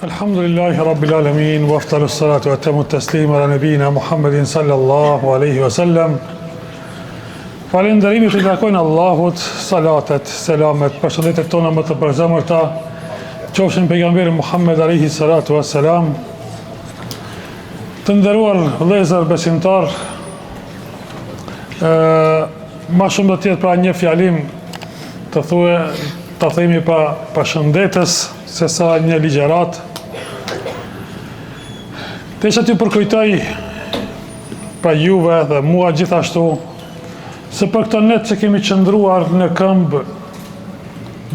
Alhamdulillahi Rabbil Alamin, wa afdalu salatu wa tamu taslim ala nabina Muhammedin sallallahu alaihi wa sallam. Falënderimi të takojnë Allahut, salatet, selamet, përshëndetet tona më të përzemërta, qofshin pejgamberi Muhammed alaihi salatu wa salam. Të nderuar vëllezër besimtar, ma shumë do tjetë pra një fjalim të themi pa shëndetës, se sa një ligjerat. Të isha t'ju përkujtoj pa juve dhe mua gjithashtu, se për këto net që kemi qëndruar në këmbë,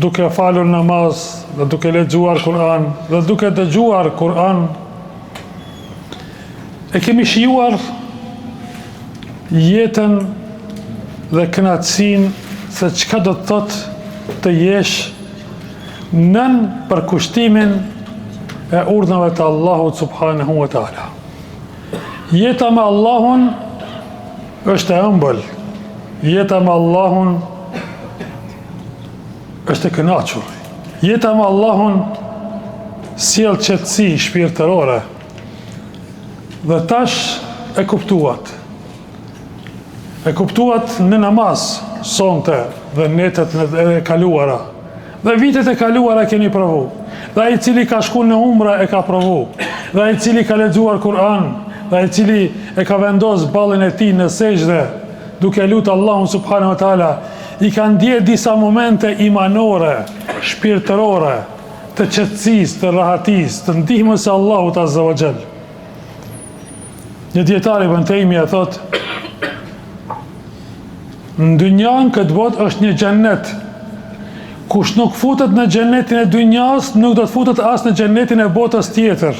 duke falur namaz, dhe duke lexuar Kur'an, dhe duke dëgjuar Kur'an, e kemi shijuar jetën dhe kënaqësinë se çka do të thotë të jesh nën përkushtimin e urdhnave të Allahut subhanahu wa taala. Jeta me Allahun është e ëmbël. Jeta me Allahun është e kënaqur. Jeta me Allahun sjell qetësi shpirtërore. Dhe tash e kuptuat. E kuptuat në namaz sonte dhe netet e kaluara. Dhe vitet e kaluara keni provu. Dhe ai cili ka shku në umra e ka provu. Dhe ai cili ka lexuar Kur'an, dhe ai cili e ka vendos ballin e tij në sejdë, duke lutur Allahun subhanahu wa taala, i ka ndjer disa momente imanore, shpirtërore, të qetësisë, të rahatisë, të ndihmës së Allahut azza wa jall. Një dietar Ibn Taymija thot, në dynjan këtë botë është një xhennet. Kush nuk futet në xhenetin e dynjas, nuk do të futet as në xhenetin e botës tjetër.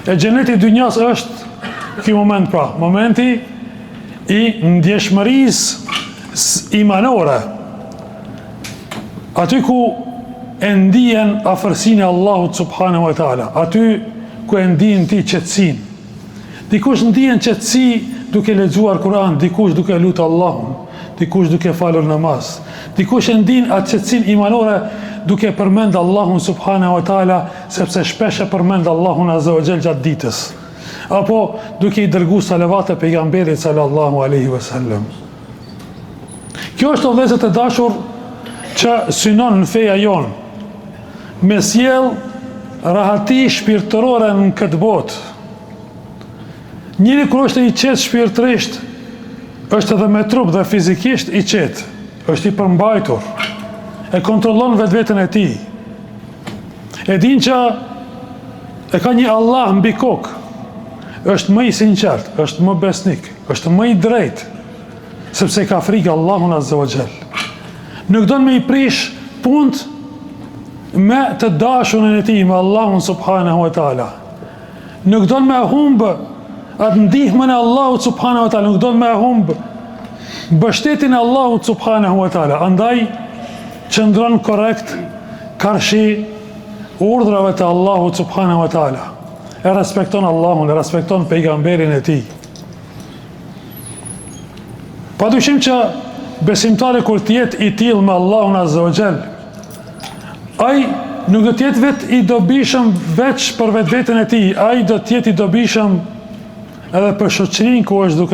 E xheneti i dynjas është ky moment pra, momenti i ndjeshmërisë imanore. Aty ku e ndihen afërsinë e Allahut subhanahu wa taala, aty ku e ndjen ti qetësinë. Dikush ndjen qetësi duke lexuar Kur'an, dikush duke lutur Allahun, dikush duke falur namaz, dikush e ndin atë qetësinë imanore duke përmend Allahun subhanahu wa taala, sepse shpesh e përmend Allahun azza wa jall gjatë ditës, apo duke i dërguar salavate pejgamberit sallallahu alaihi wasallam. Kjo është vëllezër të dashur që synon në feja jon, me sjell rahati shpirtërore në këtë botë. Njëri kur është i qetë shpirtërisht, është edhe me trup dhe fizikisht i qetë, është i përmbajtur, e kontrollon vetveten e tij. E din që e ka një Allah mbi kokë, është më i sinqert, është më besnik, është më i drejtë, sepse ka frikë Allahun azza wa jall. Nuk don me i prish punët me të dashurën e tij, me Allahun subhanahu wa taala. Nuk don me humbë atë ndihmën e Allahut subhanahu wa taala, nuk do me humbë mbështetjen e Allahut subhanahu wa taala. Andaj qëndron korrekt karshi urdhrave të Allahut subhanahu wa taala. E respekton Allahun, e respekton pejgamberin e tij. Padyshim që besimtari kur të jetë i tillë me Allahun azza wa jall, ai nuk do të jetë vetë i dobishëm veç për vetveten e tij, ai do të jetë i dobishëm edhe për shoqërinë ku është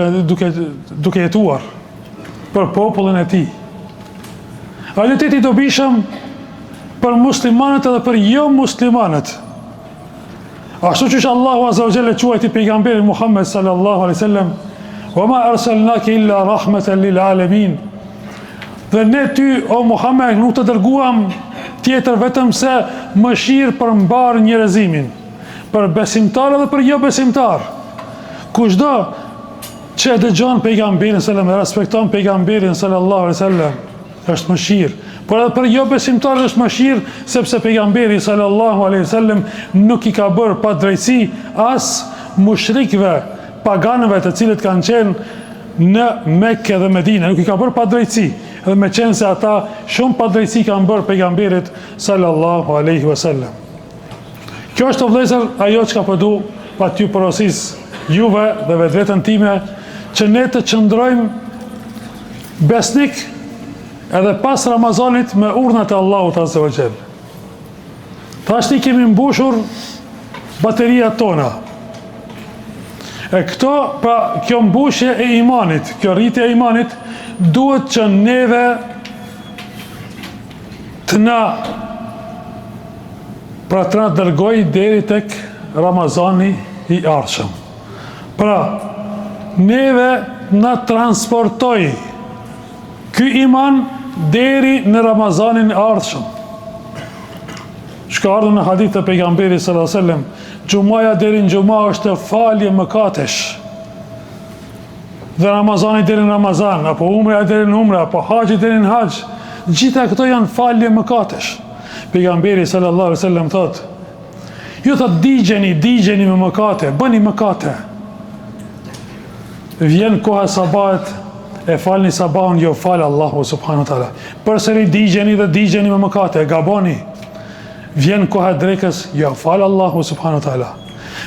duke jetuar, për popullin e tij. Ai do të jetë i dobishëm për muslimanët edhe për jo muslimanët. Ashtu që Allahu azza wa jalla quajti pejgamberin Muhammed sallallahu alaihi wasallam, "Wa ma arsalnaka illa rahmatan lil alamin." Dhe ne ty, o Muhammed, nuk të dërguam tjetër vetëm se mëshirë për mbar njerëzimin, për besimtar edhe për jo besimtar. Kushdo që e dëgjon pejgamberin sallallahu alaihi wasallam, e respekton pejgamberin sallallahu alaihi wasallam, është mëshirë. Por edhe për jo besimtar është mëshirë, sepse pejgamberi sallallahu alaihi wasallam nuk i ka bërë pa drejtësi as mushrikëve, paganëve të cilët kanë qenë në Mekë dhe Medinë, nuk i ka bërë pa drejtësi. Edhe me qenë se ata shumë pa drejtësi kanë bërë pejgamberit sallallahu alaihi wasallam. Kjo është vëllezër ajo që ka përdu pa t'ju porosis juve dhe vetveten time, që ne të qëndrojmë besnik edhe pas Ramazanit me urdhnat e Allahut azza wa jall. Thashti kemi mbushur bateria tona. E këto, pra kjo mbushje e imanit, kjo rritje e imanit, duhet që neve të na dërgoj deri tek Ramazani i ardhshëm. Pra, neve na transportoj ky iman deri në Ramazanin e ardhshëm. Shka ardhën në hadith të pejgamberi sallallahu alaihi wasallam, xumaja deri në xuma është falje mëkatesh. Dhe Ramazani deri në Ramazan, apo umra deri në umra, apo haxhi deri në haxh, gjitha këto janë falje mëkatesh. Pejgamberi sallallahu alaihi wasallam thotë, ju thot digjeni me mëkate, bëni mëkate. Vjen koha sabahet, e falni sabahun, jo falë Allahu subhanahu wa taala. Përsëri digjeni me mëkate, gaboni. Vjen koha drekës, jo falë Allahu subhanahu wa taala.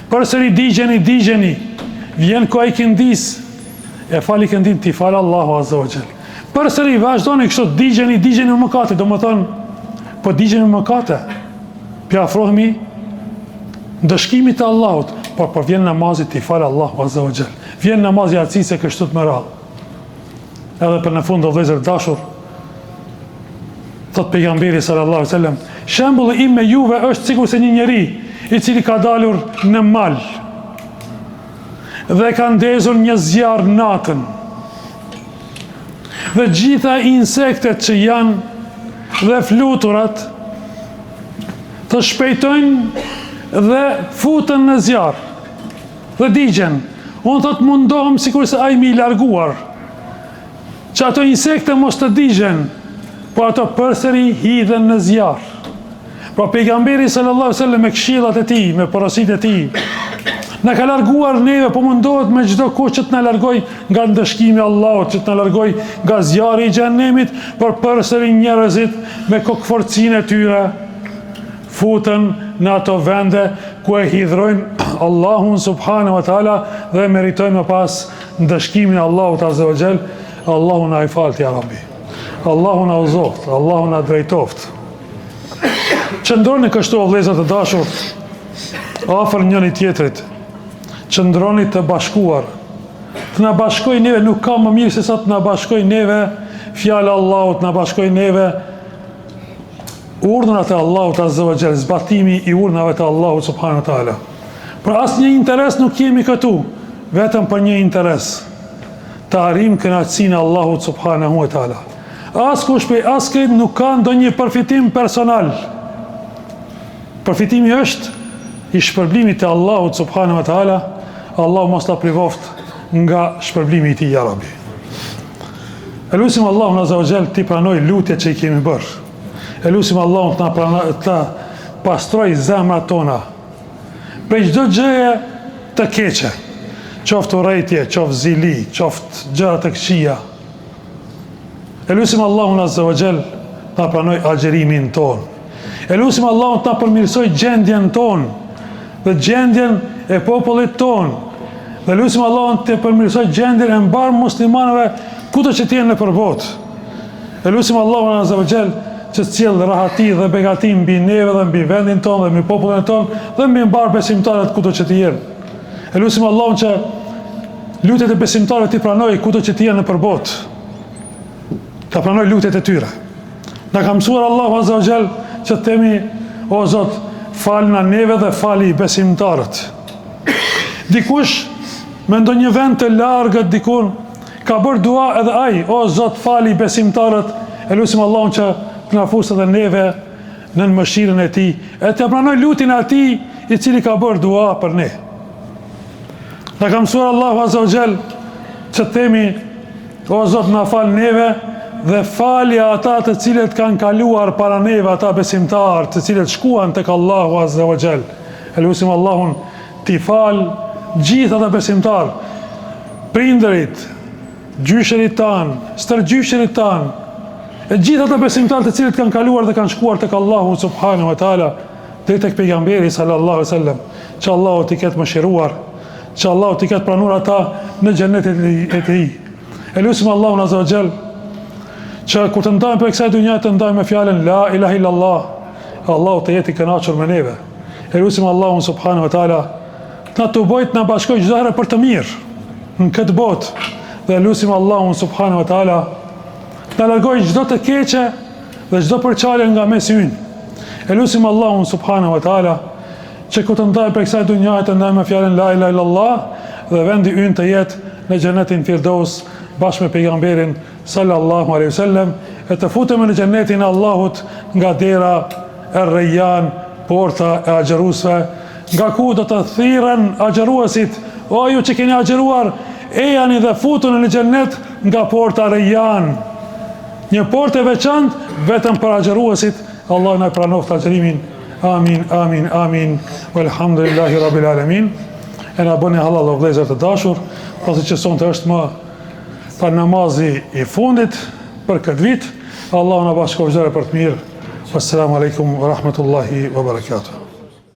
Përsëri digjeni. Vjen koha i këndis, e fali këndin, ti falë Allahu azza wa jall. Përsëri vazhdoni kështu, digjeni me mëkate, do më thonë, po digjeni me mëkate. Pja afrohemi ndëshkimit të Allahut, por vjen namazit ti falë Allahu azza wa jall. Vjen namazi atësise kështu të më radhë. Edhe për në fund, o vëllezër dashur, thot pejgamberi sallallahu alaihi wasallam, shembulli im me juve është sikur se një njeri i cili ka dalur në mal dhe ka ndezur një zjarr natën. Dhe gjitha insektet që janë dhe fluturat të shpejtojnë dhe futen në zjarr. Dhe digjen, unë thot mundohem sikur se ai mi larguar, që ato insekte mos të digjen, po ato përsëri hidhen në zjarr. Pra pejgamberi sallallahu alaihi wasallam me këshillat e tij, me porositë e tij, na ka larguar neve, po mundohet me çdo kohë që të na largoj nga ndëshkimi i Allahut, që të na largoj nga zjarri i xhenemit, por përsëri njerëzit me kokforcinë e tyre futen në ato vende ku e hidhrojnë Allahun subhanahu wa taala dhe meritojnë më pas ndëshkimin e Allahut azza wa jall. Allahu na i falt ya Rabbi. Allahu na uzoft, Allahu na drejtoft. Qëndroni kështu o vëllezër të dashur, afër njëri tjetrit. Qëndroni të bashkuar. Të na bashkoj neve, nuk ka më mirë se sa të na bashkoj neve fjala e Allahut, na bashkoj neve urdhrat e Allahut azza wa jall, zbatimi i urdhnave të Allahut subhanahu wa taala. Për asnjë interes nuk jemi këtu, vetëm për një interes, të arrijmë kënaqësinë e Allahut subhanahu wa taala. Askush prej askërit nuk ka ndonjë përfitim personal. Përfitimi është i shpërblimit të Allahut subhanahu wa taala. Allahu mos ta privoft nga shpërblimi i tij ya Rabbi. Elusim Allahun azza wa jall ti pranoj lutjet që i kemi bërë. Elusim Allahun të pastroj zemrat tona prej çdo gjëje të keqe, qoftë urrëtie, qoftë zili, qoftë gjëra të këqija. Elusim Allahun azza wa jall ta pranoj agjerimin ton. Elusim Allahun ta përmirësoj gjendjen ton dhe gjendjen e popullit ton. Dhe elusim Allahun të përmirësoj gjendjen e mbar muslimanëve kudo që të jenë nëpër botë. Elusim Allahun azza wa jall që të sjellë rahati dhe begati mbi neve dhe mbi vendin ton dhe mbi popullin ton dhe mbi mbar besimtarët kudo që të jenë. Elusim Allahun që lutjet e besimtarëve ti pranoj kudo që të jenë nëpër botë. Ta pranoj lutjet e tyre. Na ka mësuar Allahu azza wa jall që të themi, o Zot, falna neve dhe fali besimtarët. Dikush me ndonjë vend të largët dikun ka bërë dua edhe ai, o Zot, fali besimtarët. Elusim Allahun që të na fusë edhe neve në mëshirën e tij, e të pranoj lutjen e atij i cili ka bërë dua për ne. Na ka mësuar Allahu azza wa jall që të themi, o Zot, na fal neve dhe falja ata të cilët kanë kaluar para neve, ata besimtarë të cilët shkuan tek Allahu azza wa jall. Elusim Allahun ti fal gjithë ata besimtarë, prindërit, gjyshërit tanë, stërgjyshërit tanë, e gjithë ata besimtarë të cilët kanë kaluar dhe kanë shkuar tek Allahu subhanahu wa taala, deri tek pejgamberi sallallahu alaihi wasallam, që Allahu t'i ketë mëshiruar, që Allahu t'i ketë pranuar ata në xhenetin e tij. Elusim Allahun azza wa jall që kur të ndajmë për kësaj dunja të ndajmë me fjalën la ilaha illallah, Allahu të jeti kënaqur me neve. E lutim Allahun subhanahu wa taala na të bëjt na bashkoj çdo herë për të mirë në këtë botë. Dhe lutim Allahun subhanahu wa taala na largoj çdo të keqe dhe çdo përçarje nga mesi ynë. E lutim Allahun subhanahu wa taala që ku të ndaj për kësaj dunjaje të ndaj me fjalën la ilaha illallah dhe vendi ynë të jetë në xhenetin Firdaus bashkë me pejgamberin sallallahu alaihi wasallam, e të futemi në xhenetin e Allahut nga dera e Rayyan, porta e agjerusve, nga ku do të thirren agjeruesit: o ju që keni agjeruar, ejani dhe futuni në xhenet nga porta Rayyan. Një portë e veçantë vetëm për agjeruesit. Allah na pranoft agjerimin. Amin, amin, amin. Walhamdulillahi rabbil alamin. E na bëni halal o vëllezër të dashur, pasi që sonte është më ta namazi i fundit për këtë vit. Allah na bashkojë për të mirë. Wassalamu alaikum wa rahmatullahi wa barakatuh.